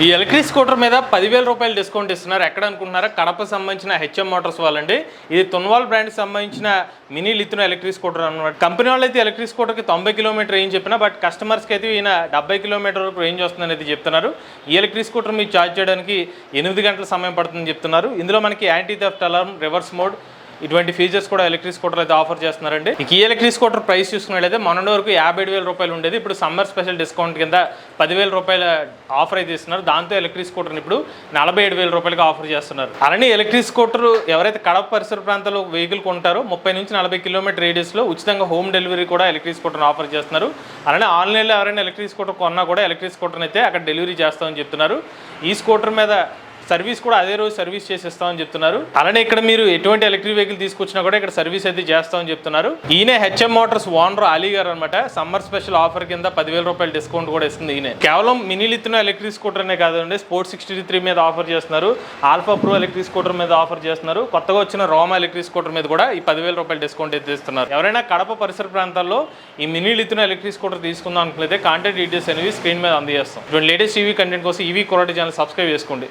ఈ electric scooter మీద 10,000 రూపాయలు డిస్కౌంట్ ఇస్తున్నారు. ఎక్కడ అనుకుంటున్నారా? కడప సంబంధించిన హెచ్ఎం మోటార్స్ వాళ్ళండి. ఇది తున్వాల్ బ్రాండ్కి సంబంధించిన మినీ లిథినో ఎలక్ట్రిక్ స్కూటర్ అనమాట. కంపెనీ వాళ్ళు అయితే ఎలక్ట్రిక్ స్కూటర్కి 90 కిలోమీటర్ రేంజ్ చెప్పినా, బట్ కస్టమర్స్కి అయితే ఈయన 70 కిలోమీటర్ వరకు రేంజ్ వస్తుందని అయితే చెప్తున్నారు. ఈ ఎలక్ట్రిక్ స్కూటర్ మీరు ఛార్జ్ చేయడానికి 8 గంటల సమయం పడుతుందని చెప్తున్నారు. ఇందులో మనకి anti theft alarm, reverse mode ఇటువంటి ఫీచర్స్ కూడా ఎలక్ట్రిక్ స్కూటర్ అయితే ఆఫర్ చేస్తున్నారండి. ఈ ఎలక్ట్రిక్ స్కూటర్ ప్రైస్ చూసుకున్నట్లయితే మొన్నటి వరకు 57,000 రూపాయలు ఉండేది. ఇప్పుడు సమ్మర్ స్పెషల్ డిస్కౌంట్ కింద 10,000 రూపాయల ఆఫర్ అయితే ఇస్తున్నారు. దాంతో ఎలక్ట్రిక్ స్కూటర్ని ఇప్పుడు 47,000 రూపాయలకి ఆఫర్ చేస్తున్నారు. అలానే ఎలక్ట్రిక్ స్కూటర్ ఎవరైతే కడప పరిసర ప్రాంతాల్లో వెహికల్ కొంటారో 30 నుంచి 40 కిలోమీటర్ రేడియస్లో ఉచితంగా హోమ్ డెలివరీ కూడా ఎలక్ట్రిక్ స్కూటర్ని ఆఫర్ చేస్తున్నారు. అలానే ఆన్లైన్లో ఎవరైనా ఎలక్ట్రిక్ స్కూటర్ కొన్నా కూడా ఎలక్ట్రిక్ స్కూటర్ని అయితే అక్కడ డెలివరీ చేస్తామని చెప్తున్నారు. ఈ స్కూటర్ మీద సర్వీస్ కూడా అదే రోజు సర్వీస్ చేసేస్తామని చెప్తున్నారు. అలానే ఇక్కడ మీరు ఎటువంటి ఎలక్ట్రిక్ వెహికల్ తీసుకొచ్చినా కూడా ఇక్కడ సర్వీస్ అయితే చేస్తామని చెప్తున్నారు. ఈయనే హెచ్ఎం మోటార్స్ ఓనర్ అలీ గారు అనమాట. సమ్మర్ స్పెషల్ ఆఫర్ కింద 10,000 రూపాయలు డిస్కౌంట్ కూడా ఇస్తుంది ఈయన. కేవలం మినీ లిథినో ఎలక్ట్రిక్ స్కూటర్ అనే కాదండి, స్పోర్ట్స్ 63 మీద ఆఫర్ చేస్తున్నారు, ఆల్ఫా ప్రో ఎలక్ట్రిక్ స్కూటర్ మీద ఆఫర్ చేస్తున్నారు. కొత్తగా వచ్చిన రోమా ఎలక్ట్రిక్ స్కూటర్ మీద కూడా ఈ 10,000 రూపాయలు డిస్కౌంట్ అయితే ఇస్తున్నారు. ఎవరైనా కడప పరిసర ప్రాంతాల్లో ఈ మినీ లిథినో ఎలక్ట్రిక్ స్కూటర్ తీసుకుందాం అనుకుంటే కాంటాక్ట్ డీటెయిల్స్ అనేవి స్క్రీన్ మీద అందజేస్తాం. ఇటువంటి లేటెస్ట్ ఈవీ కంటెంట్ కోసం ఈవీ క్వాలిటీ ఛానల్ సబ్స్క్రైబ్ చేసుకోండి.